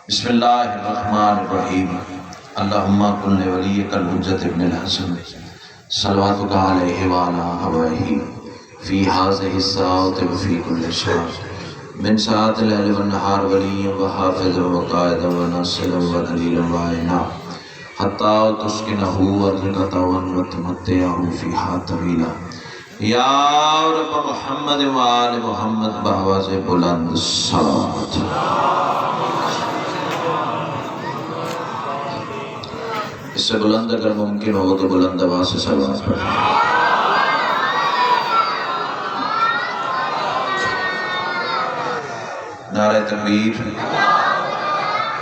بسم اللہ الرحمن الرحیم اللہم کن ولیک الحجۃ ابن الحسن صلواتک علیہ وعلی آبائہ فی ھذہ الساعۃ وفی کل شاء من ساعۃ اللیل والنہار ولیہ وحافظ وقائد وناصر ودلیل وعینا حتی تسکنہ ارضک طوعا وتمتعہ فیہا طویلا یا رب محمد وآل محمد بآواز بلند صلوات۔ اس سے بلند اگر ممکن ہو تو بلند آواز سے صلوات پڑھیں۔ نعرہ تکبیر،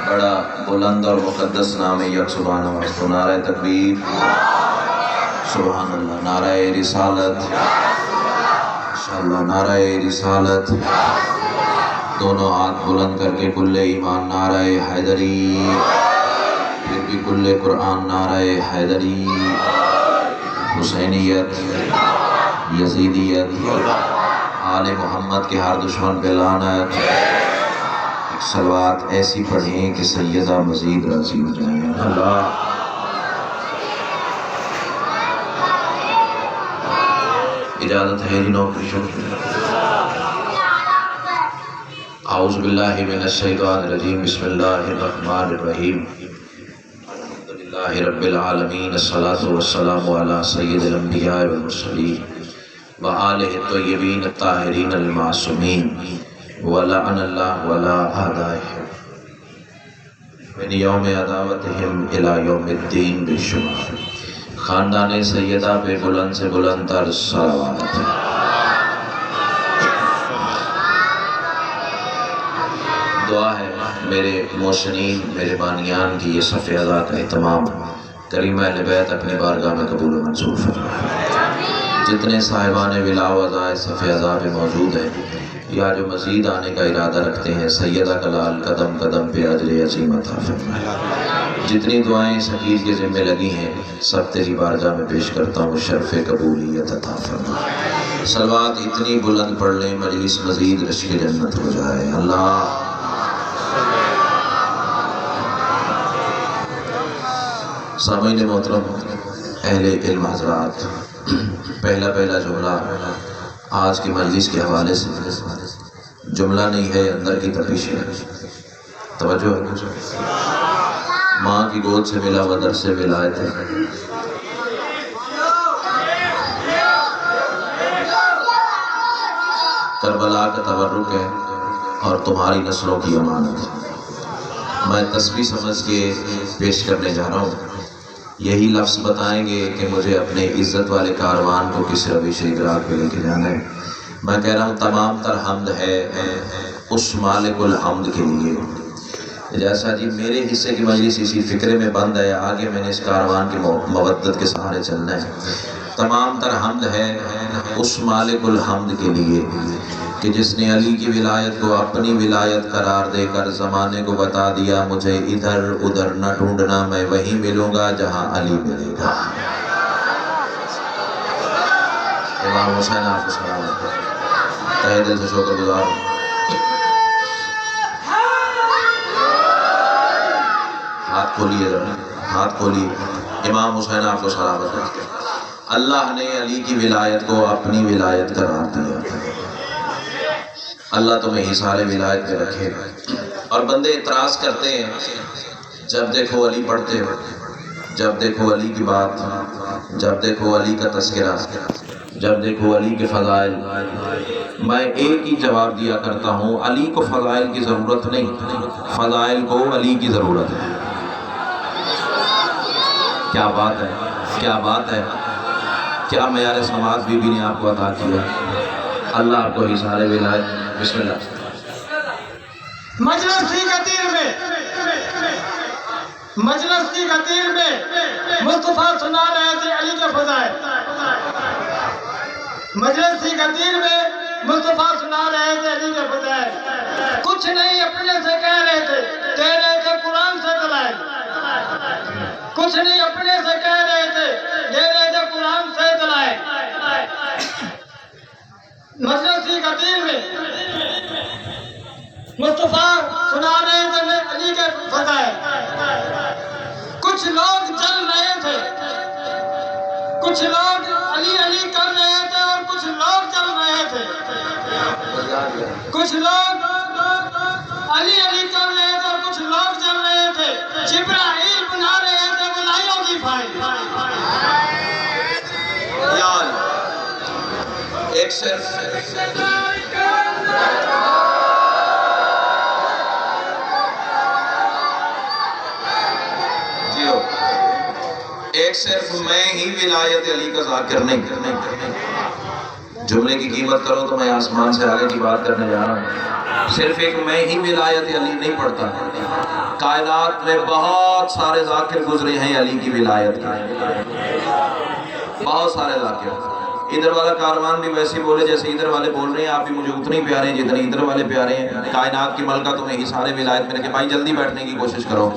بڑا بلند اور مقدس نام یک سبحان اللہ، نعرہ تکبیر سبحان اللہ، نعرہ رسالت انشاءاللہ، نعرہ رسالت، دونوں ہاتھ بلند کر کے کل ایمان نعرہ حیدری، پھر بھی کل قرآن نعرہ حیدری، حسینیت، یزیدیت، آل محمد کے ہر دشمن پہ لعنت۔ ایک صلوات ایسی پڑھیں کہ سیدہ مزید راضی ہو جائیں۔ اللہ اجازت ہے جی نوکری شروع۔ اعوذ باللہ من الشیطان الرجیم، بسم اللہ الرحمن الرحیم، الحمدللہ رب العالمین، الصلاة والسلام علی سید الانبیاء والمرسلین وآلہ الطیبین الطاہرین المعصومین ولعن اللہ ولا اعدائہم من یوم عداوتہم الی یوم الدین بشمار۔ خاندان سیدہ پہ بلند سے بلند تر صلوات۔ دعا ہے میرے محسنین، میرے بانیان کی یہ صف اعضاء کا اہتمام کریم اہل بیت اپنی بارگاہ میں قبول و منظور فرمائے۔ جتنے صاحبان ولا و اعضاء صف اعضاء پہ موجود ہیں یا جو مزید آنے کا ارادہ رکھتے ہیں، سیدہ کا لال قدم قدم پہ اجر عظیم عطا فرمائے۔ جتنی دعائیں اس حقیر کے ذمہ لگی ہیں سب تیری بارگاہ میں پیش کرتا ہوں، شرف قبولیت عطا فرمائے۔ صلوات اتنی بلند پڑھ لیں مجلس مزید رشک جنت ہو جائے۔ اللہ سامعین محترم، اہل علم حضرات، پہلا جملہ آج کی مجلس کے حوالے سے جملہ نہیں ہے، اندر کی تپش ہے۔ توجہ ہے؟ ماں کی گود سے ملا و در سے ولایت ہے۔ کربلا کا تبرک ہے اور تمہاری نسلوں کی امانت ہے۔ میں تسبیح سمجھ کے پیش کرنے جا رہا ہوں۔ یہی لفظ بتائیں گے کہ مجھے اپنے عزت والے کاروان کو کس روش ادراک پہ لے کے جانا ہے۔ میں کہہ رہا ہوں تمام تر حمد ہے اس مالک الحمد کے لیے۔ جیسا جی میرے حصے کی مجلس اسی فکرے میں بند ہے، آگے میں نے اس کاروان کی مودت کے سہارے چلنا ہے۔ تمام تر حمد ہے اس مالک الحمد کے لیے کہ جس نے علی کی ولایت کو اپنی ولایت قرار دے کر زمانے کو بتا دیا مجھے ادھر ادھر نہ ڈھونڈنا، میں وہیں ملوں گا جہاں علی ملے گا۔ امام حسین آپ کو سلامت ہے، تہہ دل سے شکر گزار ہوں۔ ہاتھ کھولیے ذرا، ہاتھ کھولیے۔ امام حسین آپ کو سلامت ہے۔ اللہ نے علی کی ولایت کو اپنی ولایت قرار دیا۔ اللہ تمہیں حصار ولایت پہ رکھے۔ اور بندے اعتراض کرتے ہیں جب دیکھو علی پڑھتے ہو، جب دیکھو علی کی بات، جب دیکھو علی کا تذکرہ، جب دیکھو علی کے فضائل۔ میں ایک ہی جواب دیا کرتا ہوں، علی کو فضائل کی ضرورت نہیں، فضائل کو علی کی ضرورت ہے۔ کیا بات ہے، کیا بات ہے، کیا معیار سماعت بی بی نے آپ کو عطا کیا۔ اللہ آپ کو حصار ولایت۔ بسم اللہ۔ مجلس کی خطیر میں مصطفیٰ سنا رہے تھے علی کے فضائل۔ مجلس کی خطیر میں مصطفیٰ سنا رہے تھے علی کے فضائل۔ کچھ نہیں اپنے سے کہہ رہے تھے، کہہ رہے تھے قرآن سے دلائل۔ کچھ نہیں اپنے سے کہہ رہے تھے، کہہ رہے تھے قرآن سے دلائل۔ مجلس کی خطیر میں مصطفیٰ سنا رہے تھے علی کے کچھ لوگ علی علی کر رہے تھے اور کچھ لوگ چل رہے تھے. کچھ لوگ علی علی کر رہے تھے اور کچھ لوگ چل رہے تھے. جبرائیل بنا رہے تھے بلائیوں کی فائل. یا اللہ. ایک صرف ایک صرف میں ہی ولایت علی کا ذاکر نہیں. جملے کی قیمت کرو تو میں آسمان سے آگے کی بات کرنے جا رہا ہوں. صرف ایک میں ہی ولایت علی نہیں پڑھتا. کائنات میں بہت سارے ذاکر گزرے ہیں علی کی ولایت کے. بہت سارے ذاکر. ادھر والا کاروان بھی ویسے بولے جیسے ادھر والے بول رہے ہیں. آپ بھی مجھے اتنے پیارے ہیں جتنے ادھر والے پیارے ہیں. کائنات کی ملکہ تمہیں ہی سارے ولایت میں رکھے. بھائی جلدی بیٹھنے کی کوشش کرو.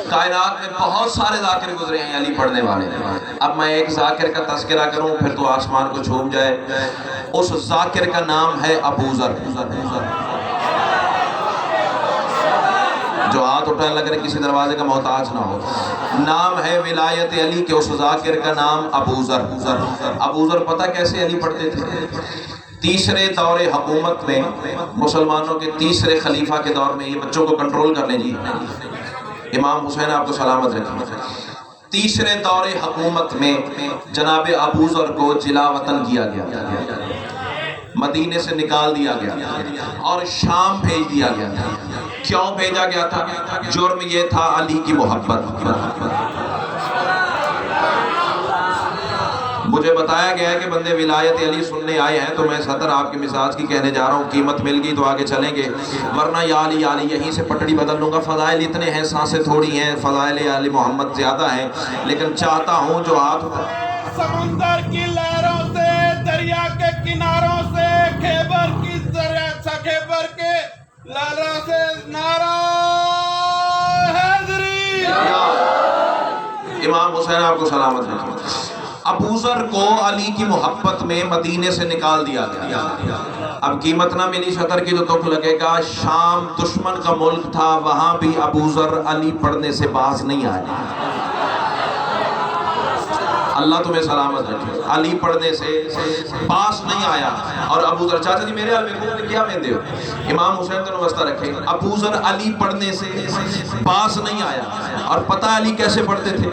کائنات میں بہت سارے ذاکر گزرے ہیں علی پڑھنے والے. اب میں ایک ذاکر کا تذکرہ کروں پھر تو آسمان کو چھوم جائے. اس ذاکر کا نام ہے ابو ذر. جو ہاتھ اٹھانے لگ رہے کسی دروازے کا محتاج نہ ہو. نام ہے ولایت علی کے اس ذاکر کا نام ابو ذر. ابو ذر پتہ کیسے علی پڑھتے تھے؟ تیسرے دور حکومت میں مسلمانوں کے تیسرے خلیفہ کے دور میں. یہ بچوں کو کنٹرول کر لیں جی. امام حسین آپ کو سلامت رکھیں. تیسرے دور حکومت میں جناب ابو ذر کو جلا وطن کیا گیا. مدینے سے نکال دیا گیا اور شام بھیج دیا گیا. کیوں بھیجا گیا تھا؟ جرم یہ تھا علی کی محبت. مجھے بتایا گیا ہے کہ بندے ولایت علی سننے آئے ہیں تو میں صدر آپ کے مزاج کی کہنے جا رہا ہوں. قیمت مل گئی تو آگے چلیں گے ورنہ یا علی یا علی یہیں سے پٹڑی بدل لوں گا. فضائل اتنے ہیں سانسیں تھوڑی ہیں. فضائل علی محمد زیادہ ہیں لیکن چاہتا ہوں جو ہاتھ سمندر کی لہروں سے دریا کے کناروں سے خیبر کی خیبر کے لہروں سے نعرہ حیدری. امام حسین آپ کو سلامت رکھیں. ابو ذر کو علی کی محبت میں مدینے سے نکال دیا گیا. اب قیمت نہ ملی صدر کی تو دکھ لگے گا. شام دشمن کا ملک تھا. وہاں بھی ابو ذر علی پڑھنے سے باز نہیں آیا. اللہ تمہیں سلامت رکھے. علی پڑھنے سے باز نہیں آیا. اور ابو ذر چاچا جی میرے حال کیا مہندے ہو. امام حسین تو نوستہ رکھے. ابو ذر علی پڑھنے سے باز نہیں آیا. اور پتہ علی کیسے پڑھتے تھے؟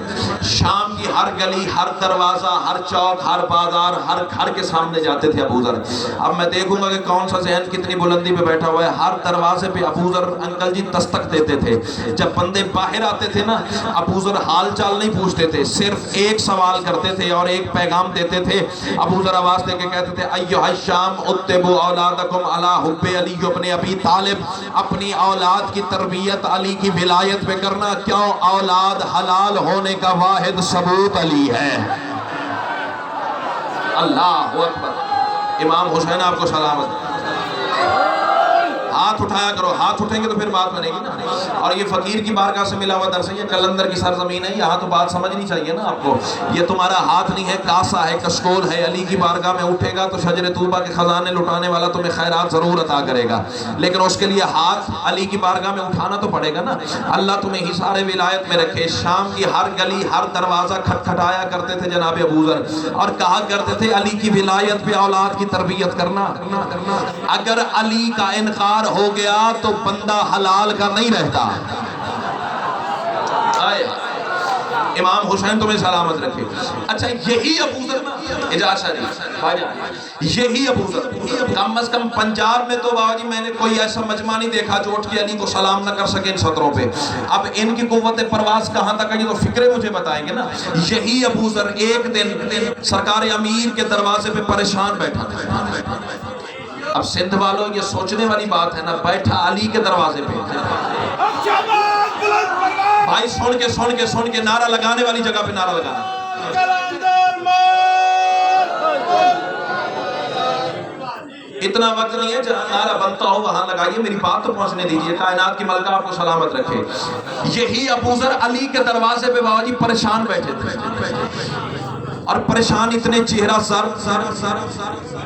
شام کی ہر گلی ہر دروازہ ہر چوک ہر بازار ہر گھر کے سامنے جاتے تھے ابو ذر. اب میں دیکھوں گا کہ کون سا ذہن کتنی بلندی پہ بیٹھا ہوا ہے. ہر دروازے پہ ابو ذر انکل جی دستک دیتے تھے. جب بندے باہر آتے تھے نا ابو ذر حال چال نہیں پوچھتے تھے. صرف ایک سوال کرتے تھے اور ایک پیغام دیتے تھے. ابو ذر آواز دے کے کہتے تھے ایھا الشام اتبوا اولادکم علی حب علی ابن ابی طالب. اپنی اولاد کی تربیت علی کی ولایت پہ کرنا. کیوں؟ اولاد حلال ہونے کا واحد ثبوت علی ہے. اللہ اکبر. امام حسین آپ کو سلامت. ہاتھ اٹھایا کرو. ہاتھ اٹھیں گے تو پھر بات بنے گی نا. اور یہ فقیر کی بارگاہ سے ملا ہوا درس ہے. یہ قلندر کی سرزمین ہے. یہاں تو بات سمجھنی چاہیے نا آپ کو. یہ تمہارا ہاتھ نہیں ہے کاسا ہے کشکول ہے. علی کی بارگاہ میں اٹھے گا تو شجر طوبہ کے خزانے لٹانے والا تمہیں خیرات ضرور عطا کرے گا. لیکن اس کے لیے ہاتھ علی کی بارگاہ میں اٹھانا تو پڑے گا نا. اللہ تمہیں ہی سارے ولایت میں رکھے. شام کی ہر گلی ہر دروازہ کھٹکھٹایا کرتے تھے جناب ابو ذر اور کہا کرتے تھے علی کی ولایت پہ اولاد کی تربیت کرنا. اگر علی کا انکار ہو گیا تو بندہ حلال کا نہیں رہتا. امام حسین تمہیں سلامت رکھے. اچھا یہی ابو ذر اجازت شریف یہی ابو ذر کم از کم پنجاب میں تو بابا جی میں نے کوئی ایسا مجمع نہیں دیکھا جو اٹھ کے علی کو سلام نہ کر سکے ان سطروں پہ. اب ان کی قوت پرواز کہاں تک ہے یہ تو فکرے مجھے بتائیں گے نا. یہی ابو ذر ایک دن سرکار امیر کے دروازے پہ پریشان بیٹھا تھا. اب سندھ والوں یہ سوچنے والی بات ہے نا. بیٹھا علی کے دروازے پہ. بھائی سن کے نعرہ لگانے والی جگہ پہ نعرہ لگانا. اتنا وقت نہیں ہے جہاں نعرہ بنتا ہو وہاں لگائیے. میری بات تو پہنچنے دیجئے. کائنات کی ملکہ آپ کو سلامت رکھے. یہی ابو ذر علی کے دروازے پہ بابا جی پریشان بیٹھے تھے. اور پریشان اتنے چہرہ سر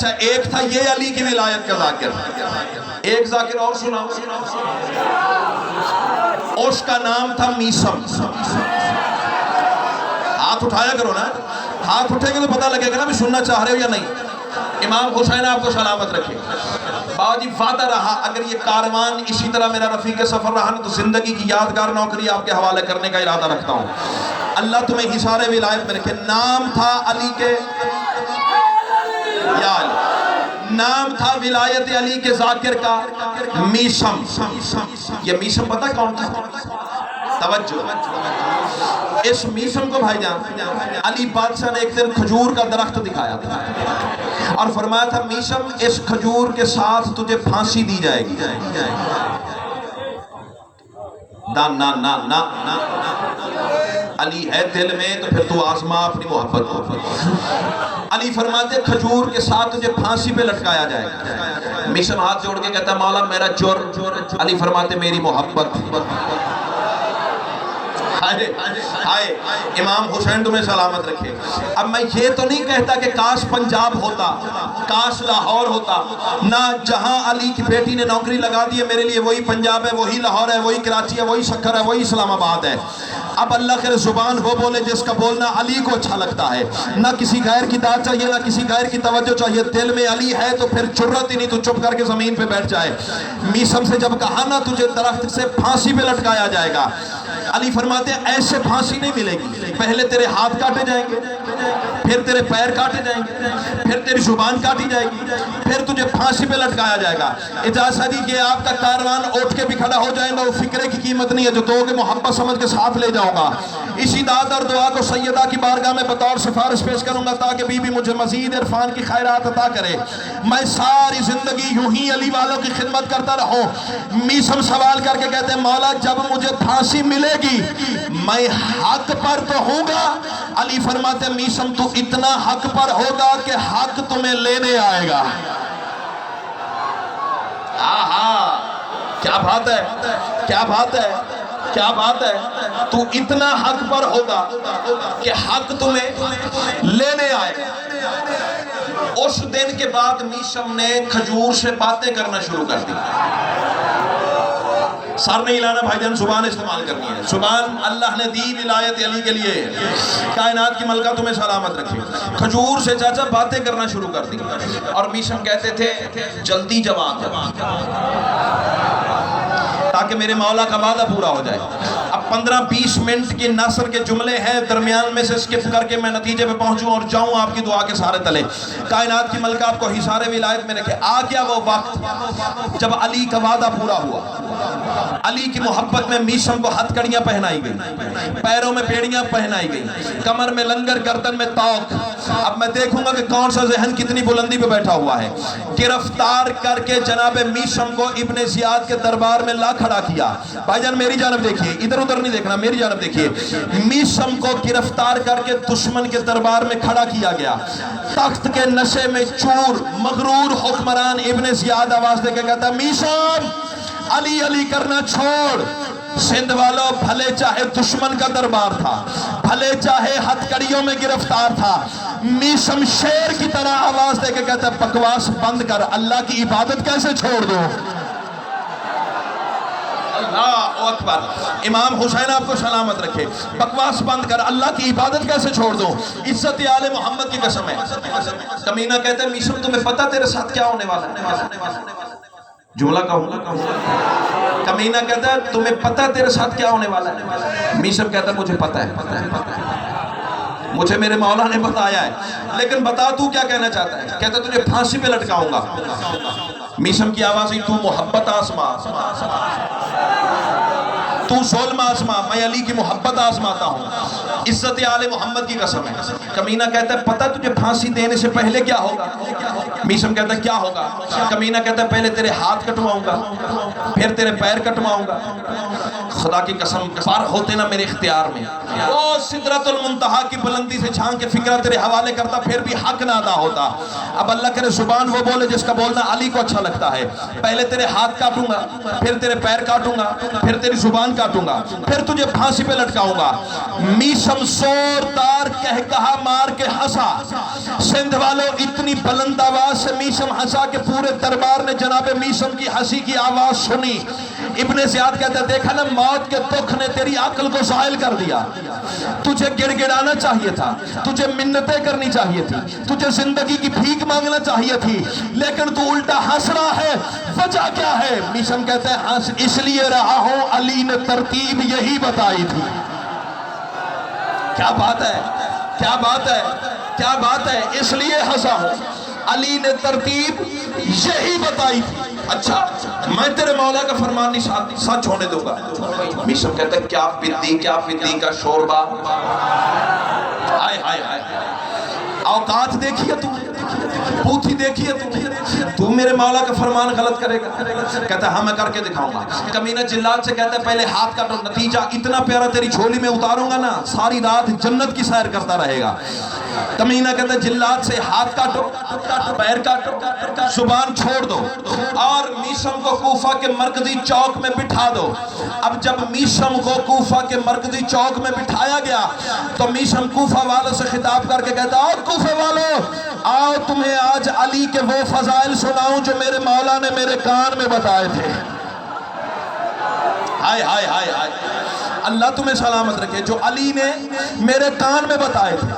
اچھا ایک تھا یہ علی کی ولایت کا ذاکر، ایک ذاکر اور سنا، اس کا نام تھا میسم۔ ہاتھ اٹھایا کرو نا، ہاتھ اٹھے گے تو پتہ لگے گا نا بھی سننا چاہ رہے ہو یا نہیں۔ امام حسین آپ کو سلامت رکھے۔ بابا جی وعدہ رہا اگر یہ کاروان اسی طرح میرا رفیق سفر رہا نا تو زندگی کی یادگار نوکری آپ کے حوالے کرنے کا ارادہ رکھتا ہوں۔ اللہ تمہیں حصار ولایت میں رکھے۔ نام تھا علی کے، یا علی، نام تھا ولایت علی کے ذاکر کا میسم۔ یہ میسم پتہ کون تھا؟ توجہ، اس میسم کو بھائی جان علی بادشاہ نے ایک دن کھجور کا درخت دکھایا تھا اور فرمایا تھا میسم اس کھجور کے ساتھ تجھے پھانسی دی جائے گی۔ نا نا نا نا علی ہے دل میں تو پھر تو آزما اپنی محبت کو۔ علی فرماتے کھجور کے ساتھ تجھے پھانسی پہ لٹکایا جائے گا۔ میسم ہاتھ جوڑ کے کہتا مولا میرا جرم، علی فرماتے میری محبت۔ ہائے امام حسین تمہیں سلامت رکھے۔ اب میں یہ تو نہیں کہتا کہ کاش پنجاب ہوتا، کاش لاہور ہوتا، نہ جہاں علی کی بیٹی نے نوکری لگا دی ہے میرے لیے وہی پنجاب ہے، وہی لاہور ہے، وہی کراچی ہے، وہی سکھر ہے، وہی اسلام آباد ہے۔ اب اللہ کے زبان وہ بولے جس کا بولنا علی کو اچھا لگتا ہے، نہ کسی غیر کی داد چاہیے، نہ کسی غیر کی توجہ چاہیے۔ دل میں علی ہے تو پھر جرت ہی نہیں تو چپ کر کے زمین پہ بیٹھ جائے۔ میسم سے جب کہا نا تجھے درخت سے پھانسی پہ لٹکایا جائے گا، علی فرماتے ہیں ایسے پھانسی نہیں ملے گی، پہلے تیرے ہاتھ کاٹے جائیں گے، پھر تیرے پیر کاٹے جائیں گے، پھر تیری زبان کاٹی جائے گی، پھر تجھے پھانسی پہ لٹکایا جائے گا۔ اجازت دی کہ آپ کا کاروان اٹھ کے بھی کھڑا ہو جائے گا، وہ فکرے کی قیمت نہیں ہے جو دو کے محبت سمجھ کے ساتھ لے جاؤں گا۔ اسی داد اور دعا کو سیدہ کی بارگاہ میں بطور سفارش پیش کروں گا تاکہ بی بی مجھے مزید عرفان کی خیرات عطا کرے۔ میں ساری زندگی یوں ہی علی والوں کی خدمت کرتا رہوں۔ میسم سوال کر کے کہتے ہیں مولا جب مجھے پھانسی ملے گی میں حق پر تو ہوں گا؟ علی فرماتے ہیں میسم تو اتنا حق پر ہوگا کہ حق تمہیں لینے آئے گا۔ آہا کیا بات ہے، کیا بات ہے، کیا بات ہے۔ تو اتنا حق پر ہوگا کہ حق تمہیں لینے آئے گا۔ اس دن کے بعد میسم نے کھجور سے باتیں کرنا شروع کر دی۔ سر نہیں لانا بھائی جان، زبان استعمال کرنی ہے۔ زبان اللہ نے دی ولایت علی کے لیے، کائنات کی ملکہ تمہیں سلامت رکھے۔ کھجور سے چاچا باتیں کرنا شروع کر دی اور میسم کہتے تھے جلدی جواب تاکہ میرے مولا کا وعدہ پورا ہو جائے۔ اب 15-20 منٹ کے نثر کے جملے ہیں، درمیان میں سے سکپ کر کے میں نتیجے پہ پہنچوں اور جاؤں آپ کی دعا کے سارے تلے۔ کائنات کی ملکہ آپ کو حصار ولایت میں رکھے۔ آ گیا وہ وقت جب علی کا وعدہ پورا ہوا۔ علی کی محبت میں میسم کو ہتھ کڑیاں پہنائی گئی، پیروں میں بیڑیاں پہنائی گئی، کمر میں لنگر، گردن میں توق۔ اب میں دیکھوں گا کہ کون سا ذہن کتنی بلندی پہ بیٹھا ہوا ہے۔ گرفتار کر کے جناب میسم کو ابن زیاد کے دربار میں لا کھڑا کیا۔ بھائی جان میری جانب دیکھیے، ادھر ادھر نہیں دیکھنا، میری جانب دیکھیے۔ میسم کو گرفتار کر کے دشمن کے دربار میں کھڑا کیا گیا۔ تخت کے نشے میں چور مغرور حکمران ابن زیاد آواز دے کے کہتا میسم علی علی کرنا چھوڑ۔ سندھ والوں بھلے چاہے دشمن کا دربار تھا، بھلے چاہے ہتھکڑیوں میں گرفتار تھا، میسم شیر کی طرح آواز دے کے کہتا ہے بکواس بند کر، اللہ کی عبادت کیسے چھوڑ دو؟ اللہ اکبر۔ امام حسین آپ کو سلامت رکھے، بکواس بند کر، اللہ کی عبادت کیسے چھوڑ دو؟ عزت آل محمد کی قسم ہے۔ کمینہ کہتا ہے میسم تمہیں پتہ تیرے ساتھ کیا ہونے والا ہے؟ جملہ کہوں، کمینہ کہتا ہے تمہیں پتہ تیرے ساتھ کیا ہونے والا ہے؟ میسم کہتا ہے مجھے پتہ ہے، مجھے میرے مولا نے بتایا ہے، لیکن بتا تو کیا کہنا چاہتا ہے؟ کہتا ہے تجھے پھانسی پہ لٹکاؤں گا۔ میسم کی آواز ہی تو محبت آزما، تو ظلم آزما، میں علی کی محبت آزماتا ہوں۔ عزت آل محمد کی قسم ہے۔ کمینہ کہتا ہے پتہ تجھے پھانسی دینے سے پہلے کیا ہوگا؟ میسم کہتا ہے کیا ہوگا؟ کمینہ کہتا ہے پہلے تیرے ہاتھ کٹواؤں گا، پھر تیرے پیر کٹواؤں گا۔ خدا کی قسم پار ہوتے نا میرے اختیار میں، وہ سدرۃ المنتہا کی بلندی سے جھانک کے فکرہ تیرے حوالے کرتا، پھر بھی حق نہ ادا ہوتا۔ اب اللہ کرے زبان وہ بولے جس کا بولنا علی کو اچھا لگتا ہے۔ پہلے تیرے ہاتھ کاٹوں گا، پھر تیرے پیر کاٹوں گا، پھر تیری زبان کاٹوں گا، پھر تجھے پھانسی پہ لٹکاؤں گا۔ میسم زوردار کہا مار کے ہنسا۔ سندھ والوں اتنی بلند آواز سے میشم ہنسا کہ پورے دربار نے جناب میشم کی ہنسی کی آواز سنی۔ ابن زیاد کہتا ہے دیکھا نا موت کے دکھ نے تیری عقل کو زائل کر دیا، تجھے گڑ گڑانا چاہیے تھا، تجھے منتیں کرنی چاہیے تھی، تجھے زندگی کی بھیک مانگنا چاہیے تھی، لیکن تو الٹا ہنس رہا ہے، وجہ کیا ہے؟ میشم کہتا ہے ہنس اس لیے رہا ہوں علی نے ترتیب یہی بتائی تھی۔ کیا بات ہے، کیا بات ہے، کیا بات ہے، اس لیے ہنسا ہوں علی نے ترتیب یہی بتائی تھی۔ اچھا میں تیرے مولا کا فرمان نہیں سچ ہونے دوں گا۔ میشم کہتا ہے کیا فدی کا شوربہ، ہائے ہائے ہائے، اوقات دیکھیے تو، پوتھی دیکھیے تو میرے مولا کا فرمان غلط کرے گا؟ کہتا ہے ہاں میں کر کے دکھاؤں گا۔ کمینہ جلات سے کہتا ہے پہلے ہاتھ کاٹو، نتیجہ اتنا پیارا تیری جھولی میں اتاروں گا نا ساری رات جنت کی سیر کرتا رہے گا۔ کمینہ کہتا ہے جلات سے ہاتھ کاٹو، پیر کاٹو، زبان چھوڑ دو اور میشم کو کوفہ کے مرکزی چوک میں بٹھا دو۔ اب جب میشم کو کوفہ کے مرکزی چوک میں بٹھایا گیا تو میشم کوفہ والوں سے خطاب کر کے کہتا اور کوفہ والوں آؤ تمہیں آج علی کے وہ فضائل سناؤں جو میرے مولا نے میرے کان میں بتائے تھے۔ ہائے ہائے ہائے ہائے، اللہ تمہیں سلامت رکھے، جو علی نے میرے کان میں بتائے تھے۔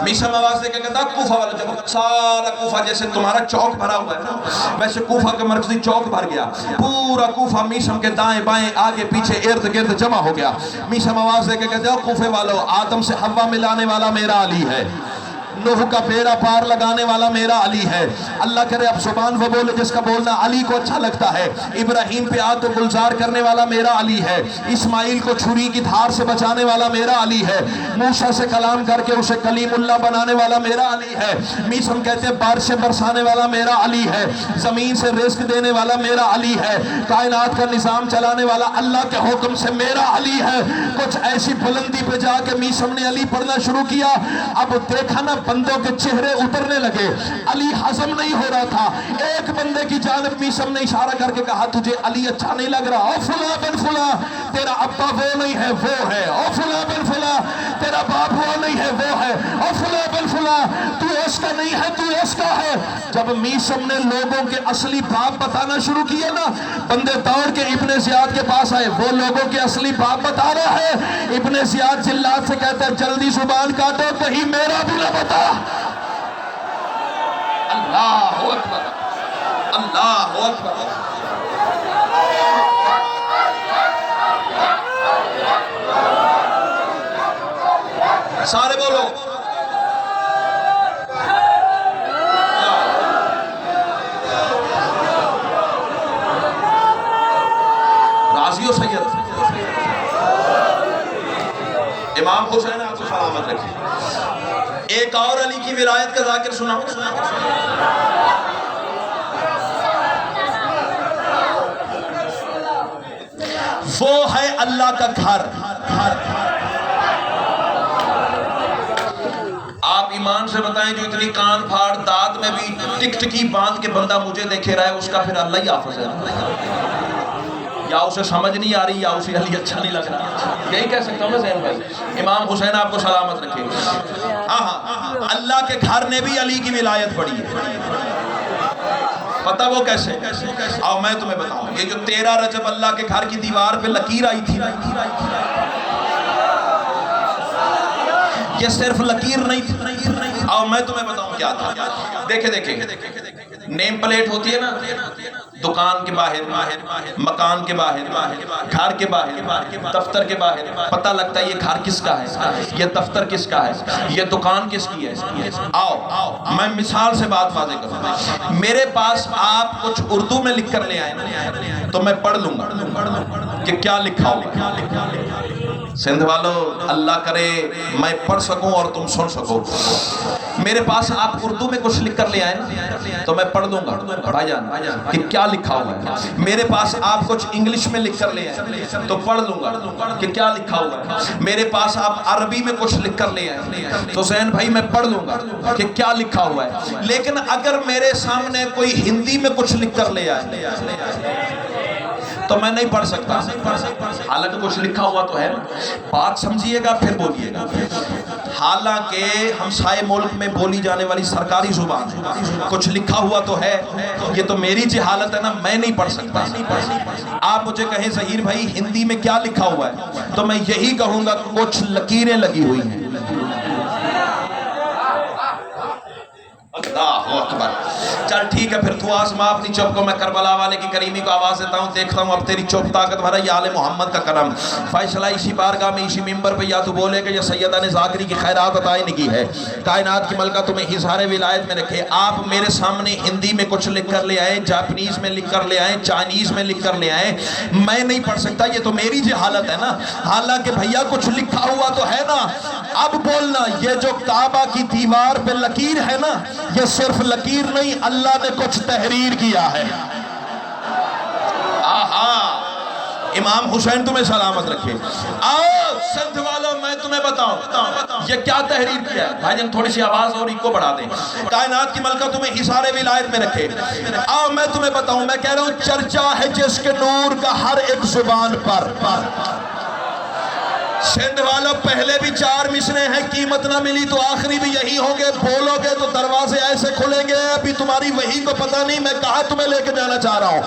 میشم آواز دے کے کہتا کوفہ والا، جب سارا کوفہ جیسے تمہارا چوک بھرا ہوا ہے نا ویسے کوفہ کے مرکزی چوک بھر گیا، پورا کوفہ میشم کے دائیں بائیں آگے پیچھے ارد گرد جمع ہو گیا۔ میشم آواز دے کے کہتا کوفہ والو آدم سے حوا ملانے والا میرا علی ہے، نوح کا بیڑا پار لگانے والا میرا علی ہے۔ اللہ کرے اب زبان وہ بولے جس کا بولنا علی کو اچھا لگتا ہے۔ ابراہیم پہ آگ کو گلزار کرنے والا میرا علی ہے، اسماعیل کو چھری کی دھار سے بچانے والا میرا علی ہے، موسیٰ سے کلام کر کے اسے کلیم اللہ بنانے والا میرا علی ہے۔ میشم کہتے ہیں بارشیں برسانے والا میرا علی ہے، زمین سے رزق دینے والا میرا علی ہے، کائنات کا نظام چلانے والا اللہ کے حکم سے میرا علی ہے۔ کچھ ایسی بلندی پہ جا کے میشم نے علی پڑھنا شروع کیا۔ اب دیکھا نا بندوں کے چہرے اترنے لگے، علی ہضم نہیں ہو رہا تھا۔ ایک بندے کی جانب میشم نے اشارہ کر کے کہا تجھے علی اچھا نہیں لگ رہا؟ او فلاں بن فلاں تیرا ابا وہ نہیں ہے وہ ہے، او فلاں بن فلاں تیرا باپ وہ نہیں ہے وہ ہے، او فلاں بن فلاں تو اس کا نہیں ہے تو اس کا ہے۔ جب میشم نے لوگوں کے اصلی باپ بتانا شروع کیا نا بندے دوڑ کے ابن زیاد کے پاس آئے، وہ لوگوں کے اصلی باپ بتا رہا ہے۔ ابن زیاد جلات سے کہتا ہے جلدی زبان کاٹو کہیں میرا بھی نہ بتا۔ اللہ اکبر، اللہ اکبر، سارے بولو راضی ہو سید؟ امام حسین آپ کو سلامت رکھے۔ ایک اور علی کی ولایت کا ذاکر سناؤں؟ وہ ہے اللہ کا گھر۔ آپ ایمان سے بتائیں جو اتنی کان پھاڑ داد میں بھی ٹک ٹکی باندھ کے بندہ مجھے دیکھے رہا ہے اس کا پھر اللہ ہی حافظ ہے، یا اسے سمجھ نہیں آ رہی یا اسے علی اچھا نہیں لگ رہا۔ یہی کہہ سکتا ہوں میں زین بھائی، امام حسین آپ کو سلامت رکھے۔ اللہ کے گھر نے بھی علی کی ولایت پڑھی ہے، پتہ وہ کیسے؟ آؤ میں تمہیں بتاؤں۔ یہ جو 13 رجب اللہ کے گھر کی دیوار پہ لکیر آئی تھی، یہ صرف لکیر نہیں تھی، آؤ میں تمہیں بتاؤں کیا تھا۔ دیکھیں نیم پلیٹ ہوتی ہے نا، دکان کے باہر، مکان کے باہر، گھر کے باہر، دفتر کے باہر، پتہ لگتا ہے یہ گھر کس کا ہے، یہ دفتر کس کا ہے، یہ دکان کس کی ہے۔ آؤ میں مثال سے بات واضح کروں۔ میرے پاس آپ کچھ اردو میں لکھ کر لے آئے تو میں پڑھ لوں گا کہ کیا لکھا ہوگا۔ سندھ والو اللہ کرے میں پڑھ سکوں اور تم سن سکو۔ میرے پاس آپ اردو میں کچھ لکھ کر لے آئے تو میں پڑھ دوں گا بھائی جان کہ کیا لکھا ہوا ہے۔ میرے پاس آپ کچھ انگلش میں لکھ کر لے آئے تو پڑھ لوں گا کہ کیا لکھا ہوا ہے۔ میرے پاس آپ عربی میں کچھ لکھ کر لے آئے تو زین بھائی میں پڑھ لوں گا کہ کیا لکھا ہوا ہے۔ لیکن اگر میرے سامنے کوئی ہندی میں کچھ لکھ کر لے آئے تو میں نہیں پڑھ سکتا، حالانکہ کچھ لکھا ہوا تو ہے۔ بات سمجھیے گا پھر بولیے گا۔ حالانکہ ہمسائے ملک میں بولی جانے والی سرکاری زبان ہے، کچھ لکھا ہوا تو ہے، یہ تو میری جہالت ہے نا، میں نہیں پڑھ سکتا۔ آپ مجھے کہیں ظہیر بھائی ہندی میں کیا لکھا ہوا ہے، تو میں یہی کہوں گا کچھ لکیریں لگی ہوئی ہیں۔ اللہ اکبر۔ چل ٹھیک ہے، پھر تو آزما اپنی چپ کو، میں کربلا والے کی کریمی کو آواز دیتا ہوں، دیکھتا ہوں اب تیری چپ طاقت بھرا یا آل محمد کا کرم۔ فیصلہ اسی بارگاہ میں اسی منبر پہ یا تو بولے کہ یہ سیدہ نے ذاکری کی خیرات عطا نہیں کی ہے، کائنات کی ملکہ تمہیں اظہار ولایت میں رکھے۔ آپ میرے سامنے ہندی میں کچھ لکھ کر لے آئے، جاپنیز میں لکھ کر لے آئے، چائنیز میں لکھ کر لے آئے، میں نہیں پڑھ سکتا، یہ تو میری جہالت ہے نا۔ حالانکہ بھیا کچھ لکھا ہوا تو ہے نا۔ اب بولنا یہ جو کعبہ کی دیوار پہ لکیر ہے نا، یہ صرف لکیر نہیں، اللہ نے کچھ تحریر کیا ہے۔ آہا، امام حسین تمہیں سلامت رکھے۔ آؤ سندھ والوں میں تمہیں بتاؤں یہ کیا تحریر کیا ہے۔ بھائی جان تھوڑی سی آواز اور ایکو بڑھا دیں۔ کائنات کی ملکہ تمہیں حصار ولایت میں رکھے۔ آؤ میں تمہیں بتاؤں، میں کہہ رہا ہوں چرچا ہے جس کے نور کا ہر ایک زبان پر۔ سندھ والوں پہلے بھی 4 مصرے ہیں، قیمت نہ ملی تو آخری بھی یہی ہوں گے، بولو گے تو دروازے ایسے کھلیں گے، ابھی تمہاری وہی کو پتہ نہیں میں کہاں تمہیں لے کے جانا چاہ رہا ہوں۔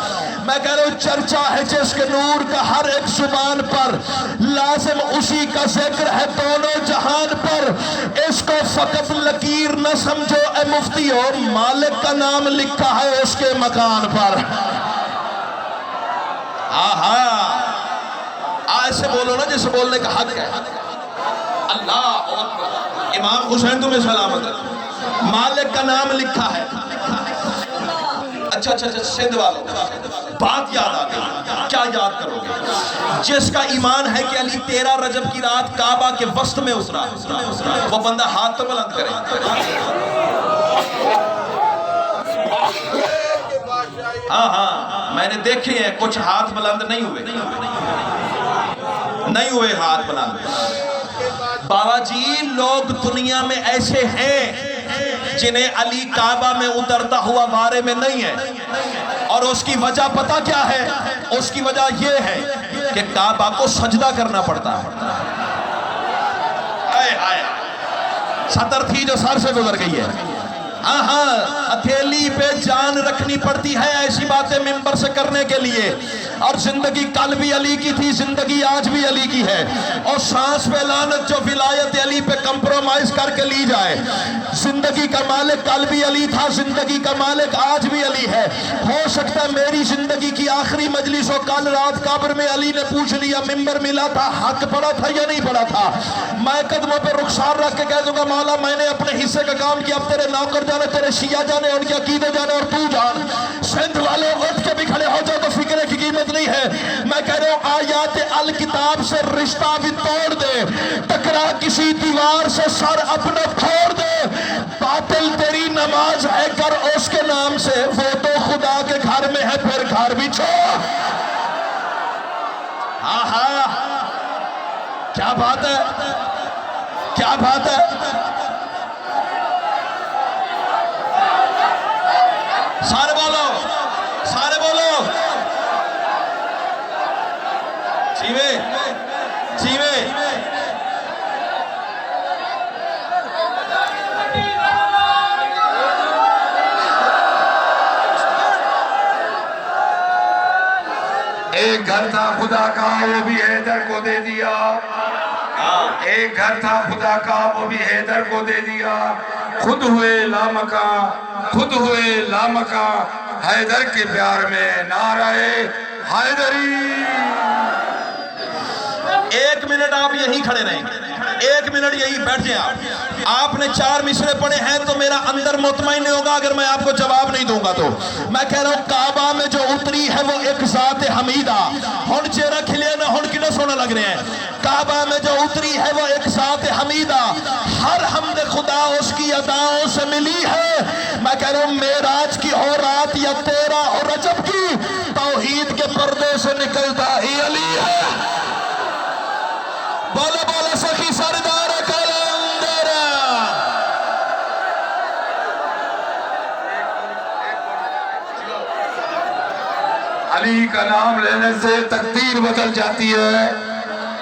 میں کہہ رہا ہوں چرچا ہے جس کے نور کا ہر ایک زبان پر، لازم اسی کا ذکر ہے دونوں جہان پر۔ اس کو فقط لکیر نہ سمجھو اے مفتیو، مالک کا نام لکھا ہے اس کے مکان پر۔ آہا، ایسے بولو نا جیسے بولنے کا حق ہے۔ اللہ اکبر۔ امام حسین تمہیں سلامت ہے، مالک کا نام لکھا ہے۔ اچھا سندھ والوں بات یاد آ گئی، کیا یاد کرو گے؟ جس کا ایمان ہے کہ علی 13 رجب کی رات کعبہ کے وسط میں اترا، وہ بندہ ہاتھ تو بلند کرے۔ ہاں میں نے دیکھے ہیں کچھ ہاتھ بلند نہیں ہوئے ہاتھ بلند۔ بابا جی لوگ دنیا میں ایسے ہیں جنہیں علی کعبہ میں اترتا ہوا بارے میں نہیں ہے، اور اس کی وجہ پتہ کیا ہے؟ اس کی وجہ یہ ہے کہ کعبہ کو سجدہ کرنا پڑتا ہے۔ سطر تھی جو سر سے گزر گئی ہے۔ ہاں ہتھیلی پہ جان رکھنی پڑتی ہے ایسی باتیں ممبر سے کرنے کے لیے، اور زندگی کل بھی علی کی تھی، زندگی آج بھی علی کی ہے، اور سانس پہ لعنت جو ولایت علی پہ کمپرومائز کر کے لی جائے۔ زندگی کا مالک کل بھی علی تھا، زندگی کا مالک آج بھی علی ہے۔ ہو سکتا ہے میری زندگی کی آخری مجلس ہو، کل رات قبر میں علی نے پوچھ لیا ممبر ملا تھا، حق پڑا تھا یا نہیں پڑا تھا، میں قدموں پہ رخسار رکھ کے کہہ دوں گا مولا میں نے اپنے حصے کا کام کیا، اب تیرے نوکر جانے، تیرے شیعہ جانے، ان کے عقیدے جانے، اور تو جان۔ سندھ والے اٹھ کے بھی کھڑے ہو جاؤ تو فکرے کی قیمت نہیں ہے۔ میں کہہ رہا ہوں آیات الکتاب سے رشتہ بھی توڑ دے، ٹکرا کسی دیوار سے سر اپنا پھوڑ دے، باطل تیری نماز ہے کر اس کے نام سے، وہ تو خدا کے گھر میں ہے پھر گھر بھی چھوڑ۔ آہا کیا بات ہے، کیا بات ہے۔ سارے بولو، سارے بولو، چیوے چیوے۔ ایک گھر تھا خدا کا وہ بھی حیدر کو دے دیا، ایک گھر تھا خدا کا وہ بھی حیدر کو دے دیا، خود ہوئے لامکا، خود ہوئے لامکا، حیدر کے پیار میں نعرہ حیدری۔ 1 منٹ آپ یہی کھڑے رہیں، 1 منٹ یہی بیٹھ جائیں۔ آپ نے 4 مصرے پڑھے ہیں تو میرا اندر مطمئن نہیں ہوگا اگر میں آپ کو جواب نہیں دوں گا تو۔ میں کہہ رہا ہوں کعبہ میں جو اتری ہے وہ ایک ذات حمیدہ، ہن چہرہ کھلے نہ ہن کنے سونا لگ رہے ہیں۔ کعبہ میں جو اتری ہے وہ ایک ذات حمیدہ، ہر حمد خدا اس کی اداؤں سے ملی ہے۔ میں کہہ رہا ہوں معراج کی ہو رات یا 13 ہو رجب کی، توحید کے پردے سے نکلتا ہی علی ہے۔ بولو بولو سخی سردار کلندر۔ علی کا نام لینے سے تقدیر بدل جاتی ہے،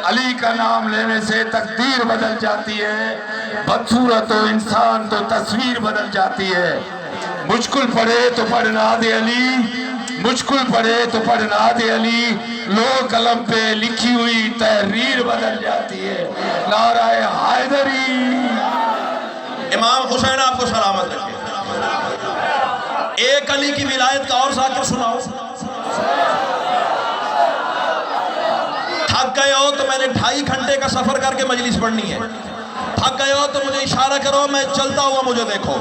علی کا نام لینے سے تقدیر بدل جاتی ہے، بدصورت و انسان تو تصویر بدل جاتی ہے۔ مشکل پڑے تو پڑھ نعت علی، مشکل پڑے تو پڑھ نعت علی، لو قلم پہ لکھی ہوئی تحریر بدل جاتی ہے۔ نعرہ حیدری۔ امام حسین آپ کو سلامت رکھے۔ ایک علی کی ولایت کا اور ذاکر سناؤ۔ تھک گئے ہو تو میں نے 2.5 گھنٹے کا سفر کر کے مجلس پڑھنی ہے، تھک گئے ہو تو مجھے اشارہ کرو، میں چلتا ہوا مجھے دیکھو۔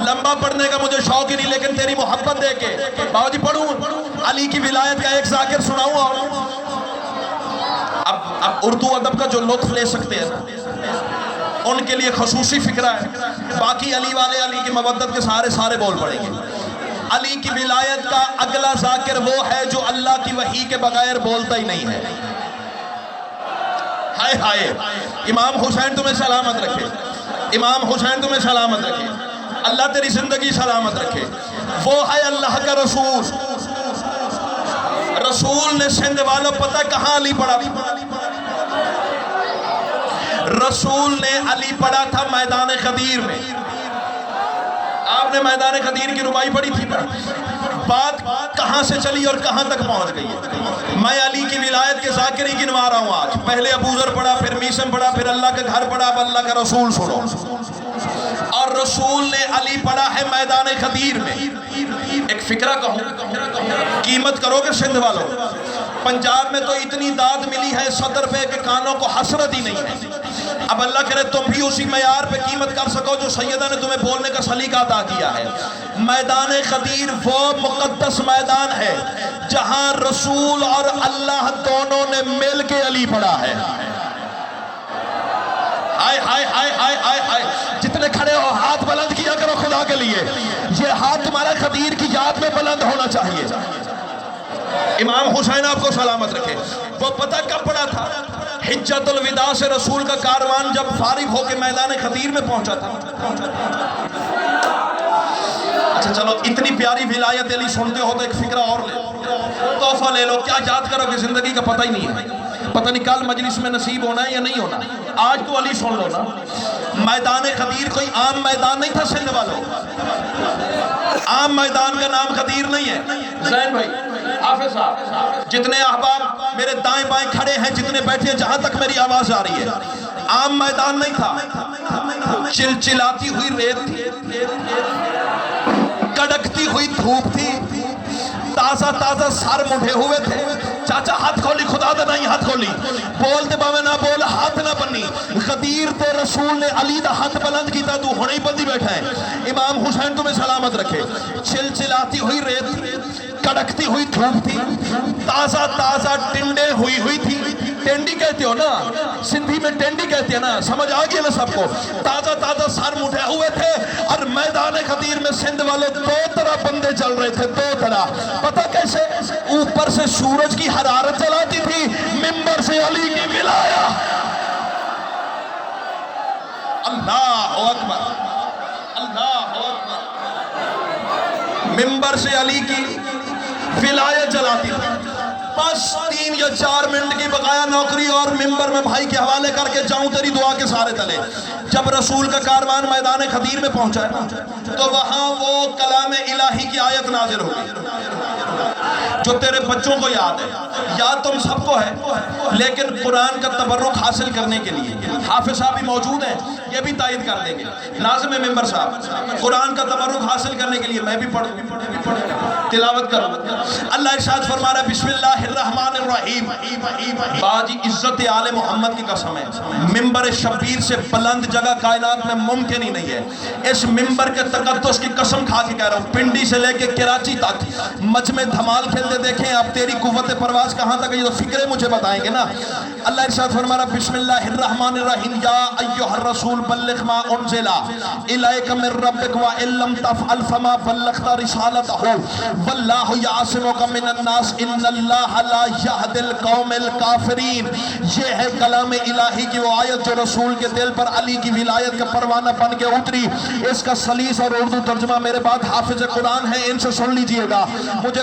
لمبا پڑھنے کا مجھے شوق ہی نہیں، لیکن تیری محبت دے کے بابا جی پڑھوں علی کی ولایت کا ایک ذاکر سناؤں۔ اور اب اردو ادب کا جو لطف لے سکتے ہیں ان کے لیے خصوصی فکرہ ہے، باقی علی والے علی کی مودت کے سارے بول پڑیں گے۔ علی کی ولایت کا اگلا ذاکر وہ ہے جو اللہ کی وحی کے بغیر بولتا ہی نہیں ہے۔ ہائے ہائے، امام حسین تمہیں سلامت رکھے، امام حسین تمہیں سلامت رکھے، اللہ تیری زندگی سلامت رکھے۔ وہ ہے اللہ کا رسول، رسول نے سندھ والوں پتہ کہاں علی پڑھا تھا؟ رسول نے علی پڑھا تھا میدان خدیر میں۔ آپ نے میدان خدیر کی ربائی پڑھی تھی؟ بات کہاں سے چلی اور کہاں تک پہنچ گئی ہے؟ میں علی کی ولایت کے ذاکر ہی گنوا رہا ہوں آج۔ پہلے ابو ذر پڑھا، پھر میسم پڑھا، پھر اللہ کا گھر پڑھا، اب اللہ کا رسول سنو۔ اور رسول نے علی پڑھا ہے میدان خدیر میں۔ ایک فکرہ کہوں، قیمت کرو گے سندھ والوں، پنجاب میں تو اتنی داد ملی ہے صدر پہ کہ کانوں کو حسرت ہی نہیں ہے۔ اب اللہ کرے تم بھی اسی معیار پہ قیمت کر سکو جو سیدہ نے تمہیں بولنے کا سلیقہ عطا کیا ہے۔ میدان خدیر وہ مقدس میدان ہے جہاں رسول اور اللہ دونوں نے مل کے علی پڑھا ہے۔ ہائے ہائے ہائے ہائے ہائے ہائے، جتنے کھڑے ہو ہاتھ بلند کیا کرو خدا کے لیے، یہ ہاتھ تمہارا خدیر کی یاد میں بلند ہونا چاہیے۔ امام حسین آپ کو سلامت رکھے۔ وہ پتہ کب پڑا تھا؟ حجت الوداع سے رسول کا کاروان جب فارغ ہو کے میدان خدیر میں پہنچا تھا۔ اچھا چلو، اتنی پیاری ولایت علی سنتے ہو تو ایک فکرہ اور لے لو، تحفہ لے لو۔ کیا یاد کرو کہ زندگی کا پتہ ہی نہیں ہے، پتہ نہیں کل مجلس میں نصیب ہونا ہے یا نہیں ہونا۔ آج تو علی سن لو نا۔ میدان خدیر کوئی عام میدان نہیں تھا سندھ والوں، عام میدان کا نام خدیر نہیں ہے۔ زین بھائی، حافظ صاحب، جتنے احباب میرے دائیں بائیں کھڑے ہیں، جتنے بیٹھے ہیں، جہاں تک میری آواز آ رہی ہے، عام میدان نہیں تھا۔ چلچلاتی ہوئی ریت تھی، کڑکتی ہوئی دھوپ تھی، تازہ تازہ سر مڈھے ہوئے تھے۔ چاچا ہاتھ کھولی، خدا دے نہیں ہاتھ کھولی، بول دے باوے نہ بول، ہاتھ نہ بنی۔ خدیر تے رسول نے علی دا ہاتھ بلند کیتا، تو ہونے ہی بندی بیٹھا ہے۔ امام حسین تمہیں سلامت رکھے۔ چلچلاتی ہوئی ریت، کڑکتی ہوئی دھوپ تھی، تازہ تازہ ٹنڈے ہوئی تھی۔ ٹینڈی کہتے ہو نا، سندھی میں ٹینڈی کہتے ہیں نا، سمجھ آ گیا نا سب کو۔ تازہ تازہ سر مٹھے ہوئے تھے، اور میدان خدیر میں سندھ والے 2 طرح بندے چل رہے تھے، 2 طرح۔ پتہ کیسے؟ اوپر سے سورج کی حرارت چلاتی تھی، منبر سے علی کی ولایت۔ اللہ اکبر، اللہ اکبر۔ منبر سے علی کی ولایت جلاتی تھی۔ بس 3 یا 4 منٹ کی بقایا نوکری اور منبر میں بھائی کے حوالے کر کے جاؤں تیری دعا کے سارے تلے۔ جب رسول کا کاروان میدان خدیر میں پہنچا ہے نا، تو وہاں وہ کلام الہی کی آیت نازل ہوئی جو تیرے بچوں کو یاد ہے، یاد تم سب کو ہے، لیکن قرآن کا تبرک حاصل کرنے کے لیے حافظ صاحب بھی موجود ہیں، یہ بھی تائید کر دیں گے، لازم ہے ممبر صاحب، قرآن کا تبرک حاصل کرنے کے لیے میں بھی پڑھوں، تلاوت کروں۔ اللہ ارشاد فرما رہا ہے، بسم اللہ الرحمن الرحیم۔ باجی عزت آل محمد کی قسم ہے، ممبر شبیر سے بلند جگہ کائنات میں ممکن ہی نہیں ہے۔ اس ممبر کے تقدس کی قسم کھا کے کہہ رہا ہوں، پنڈی سے لے کے کراچی تک مجمع دھمال کھیلتے دیکھیں آپ، تیری قوت پرواز کہاں تک ہے، یہ تو فکرے مجھے بتائیں گے نا۔ اللہ ارشاد فرما رہا ہے، بسم اللہ الرحمن الرحیم، یا ایھا الرسول بلغ ما انزل الیک من ربک وان لم تفعل فما بلغت رسالتہ واللہ یعصمک من الناس ان اللہ لا یہدی القوم الکافرین۔ یہ ہے کلام الہی کی وہ آیت جو رسول کے دل پر علی کی ولایت کا پروانہ بن کے اتری۔ اس کا سلیس اور اردو ترجمہ میرے بعد حافظ قرآن ہے، ان سے سن لیجئے گا۔ مجھے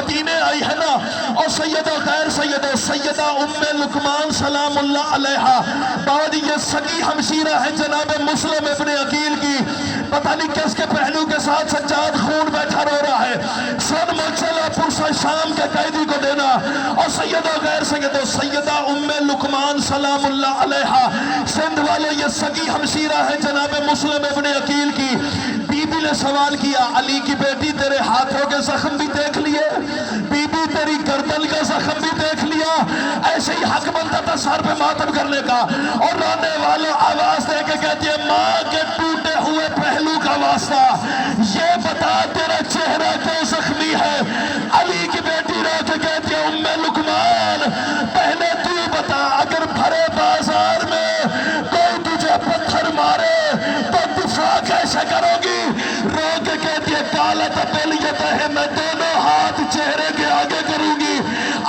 مدینے آئی ہے نا، اور سیدہ غیر سیدہ ام لقمان سلام اللہ علیہا بعد یہ سگی ہمشیرہ ہے جناب مسلم ابن عقیل کی، پتہ نہیں کس کے پہلو کے ساتھ سجاد خون بیٹھا رو رہا ہے، سن مچلا پرسا شام کے قیدی کو دینا، اور سیدہ غیر سیدہ ام لقمان سلام اللہ علیہا سندھ والے یہ سگی ہمشیرہ ہے جناب مسلم ابن عقیل کی۔ بی بی نے سوال کیا علی کی بیٹی تیرے ہاتھوں کے زخم بھی دیکھ لیے، بی بی تیری گردن کا زخم بھی دیکھ لیا، ایسے ہی حق بنتا تھا سر پہ ماتم کرنے کا، اور رونے والوں آواز دے کے کہتی ہے ماں کے ٹوٹے ہوئے پہلو کا واسطہ یہ بتا تیرا چہرہ کیوں زخمی ہے۔ علی کی بیٹی رو کے کہتی ہے ام لقمان پہلے تو بتا اگر بھرے بازار میں کوئی تجھے پتھر مارے تو دفاع کیسے کرو گی؟ رو کے کہتی ہے قالت بلیت ہے میں دونوں ہاتھ چہرے کے آگے کروں گی۔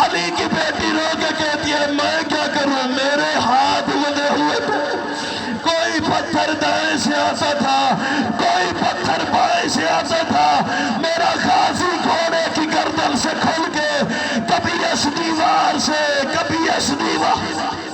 علی کی بیٹی رو کے کہتی ہے میں کیا کروں، میرے ہاتھ لگے ہوئے تھے، کوئی پتھر دائیں سے آتا تھا کوئی پتھر بائیں سے آتا تھا، میرا غازی گھوڑے کی گردن سے کھل کے کبھی اس دیوار سے کبھی اس دیوار